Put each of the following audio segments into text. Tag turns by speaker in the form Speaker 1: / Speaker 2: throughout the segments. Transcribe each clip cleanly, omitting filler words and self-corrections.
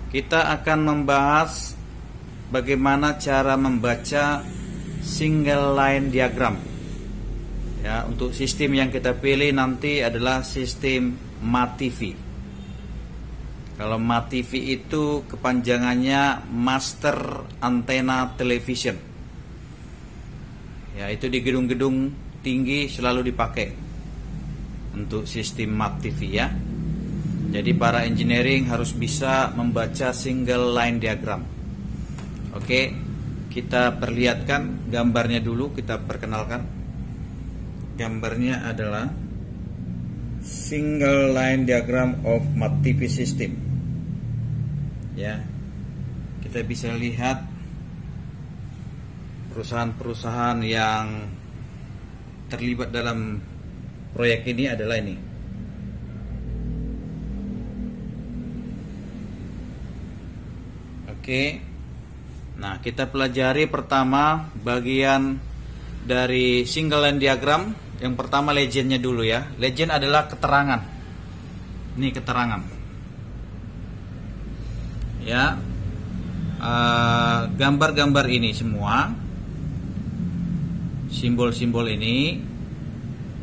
Speaker 1: Kita akan membahas bagaimana cara membaca single line diagram. Ya, untuk sistem yang kita pilih nanti adalah sistem MATV. Kalau MATV itu kepanjangannya Master Antenna Television. Ya, itu di gedung-gedung tinggi selalu dipakai untuk sistem MATV ya. Jadi para engineering harus bisa membaca single line diagram. Oke, kita perlihatkan gambarnya dulu, kita perkenalkan. Gambarnya adalah single line diagram of MATV system. Ya, kita bisa lihat perusahaan-perusahaan yang terlibat dalam proyek ini adalah ini. Oke, nah kita pelajari pertama bagian dari single line diagram. Yang pertama legendnya dulu ya. Legend adalah keterangan. Ini keterangan. Ya, gambar-gambar ini semua, simbol-simbol ini,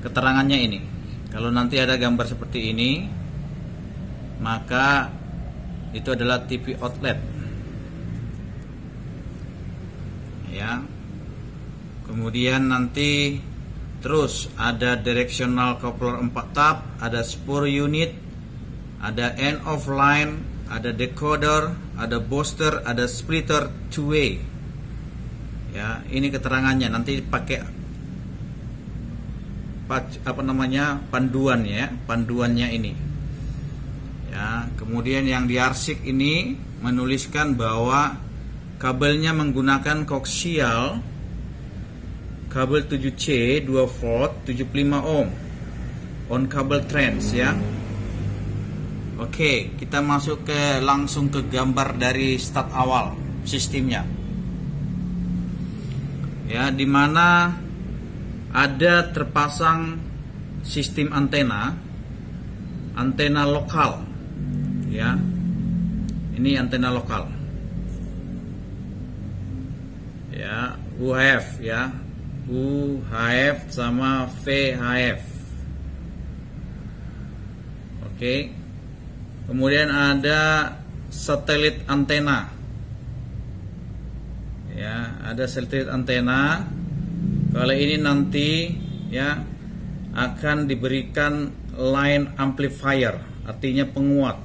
Speaker 1: keterangannya ini. Kalau nanti ada gambar seperti ini, maka itu adalah TV outlet. Ya, kemudian nanti terus ada directional coupler 4 tab, ada spur unit, ada end of line, ada decoder, ada booster, ada splitter two way. Ya, ini keterangannya. Nanti pakai panduan ya, panduannya ini. Ya, kemudian yang diarsik ini menuliskan bahwa kabelnya menggunakan koaksial, kabel 7C 2 volt 75 ohm on kabel trans ya. Oke, kita masuk langsung ke gambar dari start awal sistemnya. Ya, dimana ada terpasang sistem antena lokal. Ya, ini antena lokal. Ya, UHF ya, UHF sama VHF. Oke. Kemudian ada satelit antena. Ya, ada satelit antena. Kalau ini nanti ya akan diberikan line amplifier, artinya penguat.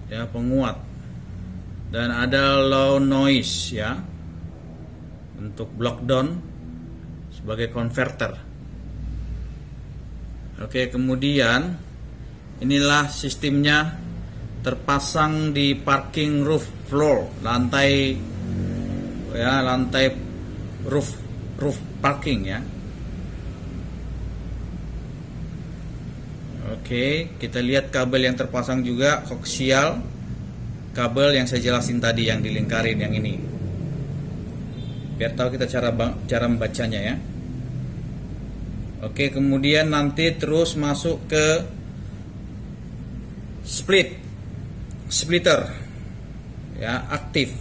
Speaker 1: Ya, penguat. Dan ada low noise ya, untuk block down sebagai converter. Oke, kemudian inilah sistemnya terpasang di parking roof floor, lantai ya, lantai roof parking ya. Oke, kita lihat kabel yang terpasang juga koaksial. Kabel yang saya jelasin tadi yang dilingkarin yang ini, biar tahu kita cara membacanya ya. Oke, kemudian nanti terus masuk ke splitter ya, aktif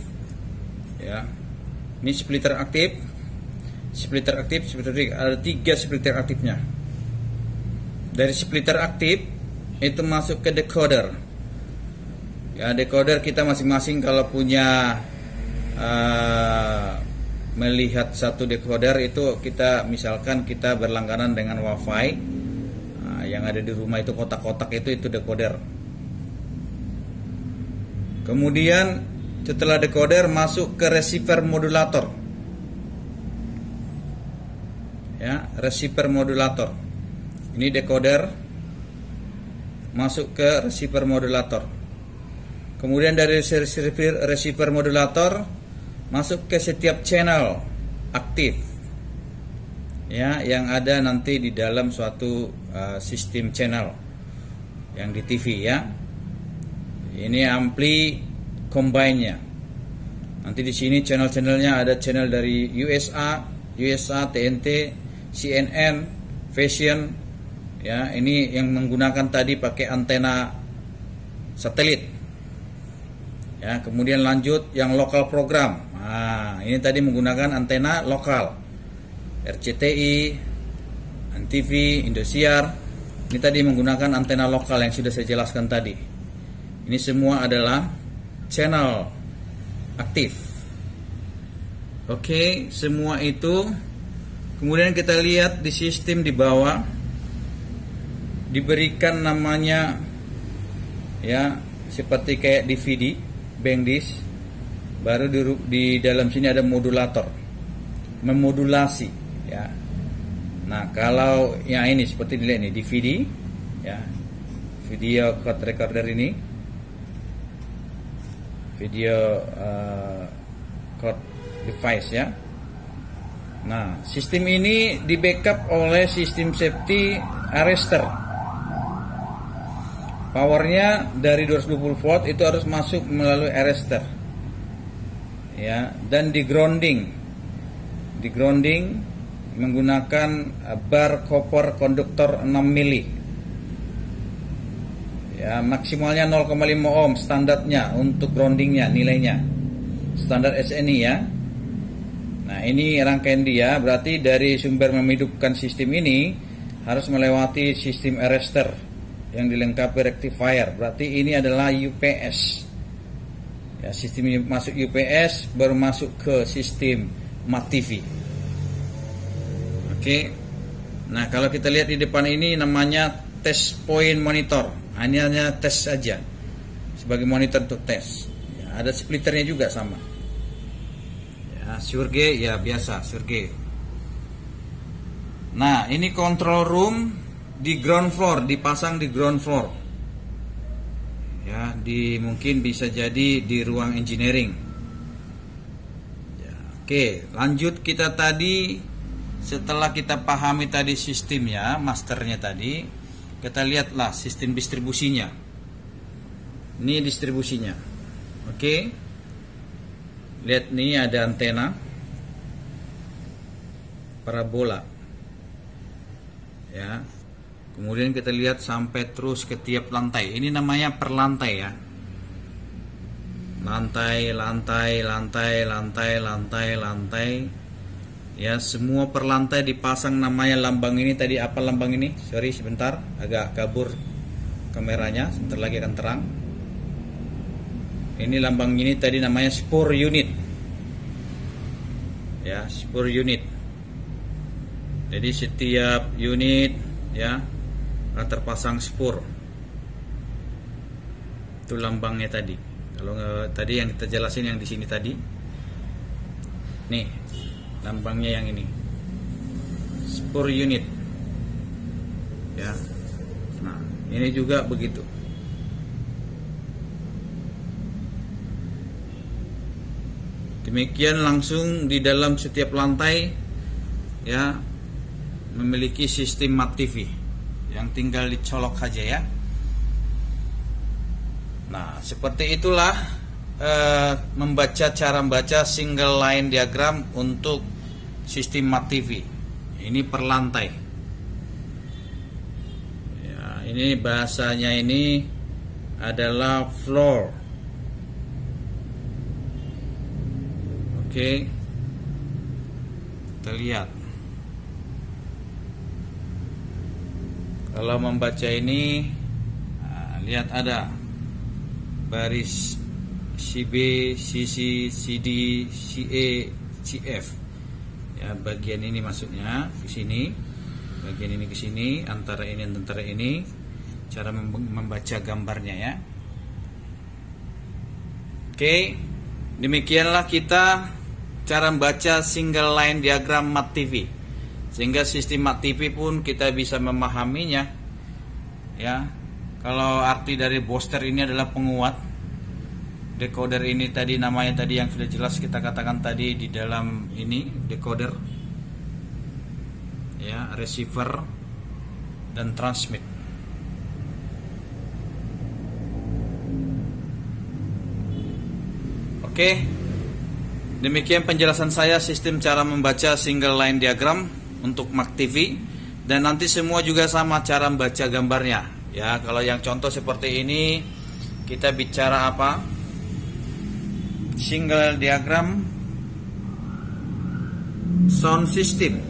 Speaker 1: ya. Ini splitter aktif, ada 3 splitter aktifnya. Dari splitter aktif itu masuk ke decoder. Ya, decoder kita masing-masing kalau punya melihat satu decoder itu, kita misalkan kita berlangganan dengan WiFi, yang ada di rumah itu kotak-kotak itu decoder. Kemudian setelah decoder masuk ke receiver modulator. Ya, receiver modulator. Ini decoder masuk ke receiver modulator. Kemudian dari receiver modulator masuk ke setiap channel aktif ya, yang ada nanti di dalam suatu sistem channel yang di TV ya. Ini ampli combine-nya. Nanti di sini channel-channelnya ada channel dari USA, TNT, CNN, Fashion ya. Ini yang menggunakan tadi pakai antena satelit Ya, kemudian lanjut yang lokal program. Nah, ini tadi menggunakan antena lokal. RCTI, Antv, Indosiar. Ini tadi menggunakan antena lokal yang sudah saya jelaskan tadi. Ini semua adalah channel aktif. Oke, semua itu. Kemudian kita lihat di sistem di bawah diberikan namanya, ya, seperti kayak DVD, bank disk. Baru di dalam sini ada modulator, memodulasi, ya. Nah, kalau yang ini seperti dilihat nih, DVD, ya, video code recorder ini, video code device, ya. Nah, sistem ini di backup oleh sistem safety arrestor. Powernya dari 220 volt itu harus masuk melalui arrestor, ya, dan di grounding menggunakan bar copper konduktor 6 mili, ya, maksimalnya 0,5 ohm standarnya untuk groundingnya, nilainya standar SNI, ya. Nah, ini rangkaian dia, berarti dari sumber menghidupkan sistem ini harus melewati sistem arrestor yang dilengkapi rectifier. Berarti ini adalah UPS. Ya, sistem ini masuk UPS baru masuk ke sistem Mat TV. Oke. Nah, kalau kita lihat di depan ini namanya test point monitor. Nah, ini hanya tes saja sebagai monitor untuk tes. Ya, ada splitternya juga sama. Ya, surge, ya biasa surge. Nah, ini control room di ground floor, dipasang di ground floor. Ya, mungkin bisa jadi di ruang engineering. Ya, oke, lanjut kita tadi setelah kita pahami tadi sistemnya, masternya tadi, kita lihatlah sistem distribusinya. Ini distribusinya. Oke. Lihat nih, ada antena parabola, ya. Kemudian kita lihat sampai terus ke tiap lantai. Ini namanya per lantai, ya. Lantai. Ya, semua per lantai dipasang namanya lambang ini tadi. Apa lambang ini? Sorry sebentar, agak kabur kameranya. Sebentar lagi akan terang. Ini lambang ini tadi namanya spur unit. Ya, spur unit. Jadi setiap unit, ya, akan terpasang spur. Itu lambangnya tadi. Kalau tadi yang kita jelasin yang di sini tadi. Nih, lambangnya yang ini. Spur unit. Ya. Nah, ini juga begitu. Demikian langsung di dalam setiap lantai, ya, memiliki sistem Mat TV yang tinggal dicolok saja, ya. Nah, seperti itulah cara membaca single line diagram untuk sistem Mat TV. Ini per lantai. Ya, ini bahasanya ini adalah floor. Oke, kita lihat. Kalau membaca ini, nah, lihat ada baris CB, CC, CD, CE, CF. Ya, bagian ini masuknya ke sini, bagian ini ke sini, antara ini dan antara ini. Cara membaca gambarnya, ya. Oke, demikianlah kita cara membaca single line diagram Mat TV, sehingga sistem Mat TV pun kita bisa memahaminya, ya. Kalau arti dari booster ini adalah penguat, decoder ini tadi namanya tadi yang sudah jelas kita katakan tadi di dalam ini decoder, ya, receiver dan transmit. Oke. Demikian penjelasan saya sistem cara membaca single line diagram untuk Mat TV, dan nanti semua juga sama cara membaca gambarnya. Ya, kalau yang contoh seperti ini kita bicara apa? single diagram sound system.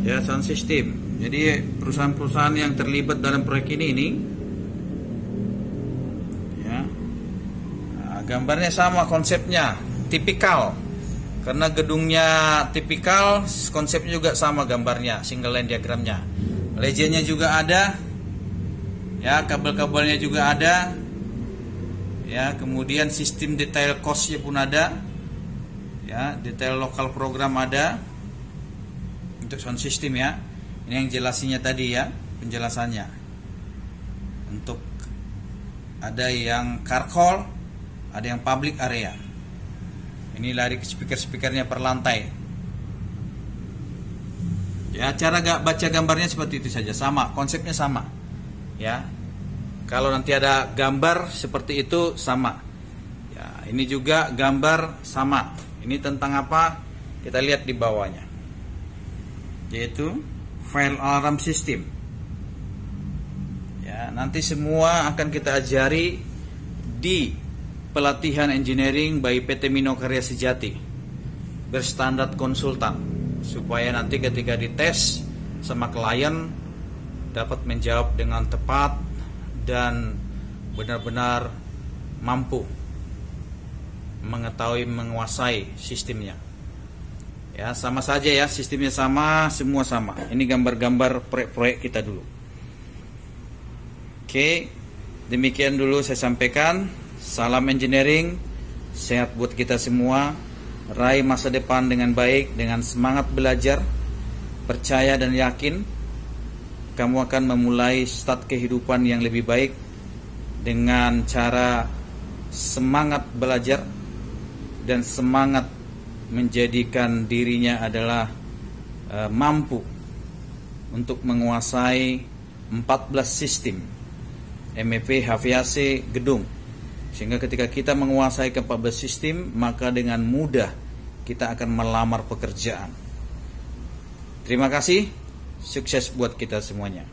Speaker 1: Ya, sound system. Jadi perusahaan-perusahaan yang terlibat dalam proyek ini ya. Nah, gambarnya sama, konsepnya tipikal. Karena gedungnya tipikal, konsepnya juga sama gambarnya, single line diagramnya. Legendnya juga ada. Ya, kabel-kabelnya juga ada. Ya, kemudian sistem detail costnya pun ada. Ya, detail lokal program ada. Untuk sound system ya. Ini yang jelasinnya tadi ya, penjelasannya. Untuk ada yang car hall, ada yang public area. Ini lari speaker-speakernya per lantai. Ya, cara baca gambarnya seperti itu saja, sama, konsepnya sama. Ya. Kalau nanti ada gambar seperti itu sama. Ya, ini juga gambar sama. Ini tentang apa? Kita lihat di bawahnya. Yaitu file alarm system. Ya, nanti semua akan kita ajari di pelatihan engineering by PT Mino Karya Sejati berstandar konsultan, supaya nanti ketika dites sama klien dapat menjawab dengan tepat dan benar-benar mampu mengetahui, menguasai sistemnya. Ya, sama saja ya, sistemnya sama, semua sama. Ini gambar-gambar proyek kita dulu. Oke, demikian dulu saya sampaikan. Salam engineering, sehat buat kita semua. Raih masa depan dengan baik, dengan semangat belajar, percaya dan yakin kamu akan memulai start kehidupan yang lebih baik dengan cara semangat belajar dan semangat menjadikan dirinya adalah mampu untuk menguasai 14 sistem MEP, HVAC, gedung. Sehingga ketika kita menguasai ke-14 sistem, maka dengan mudah kita akan melamar pekerjaan. Terima kasih, sukses buat kita semuanya.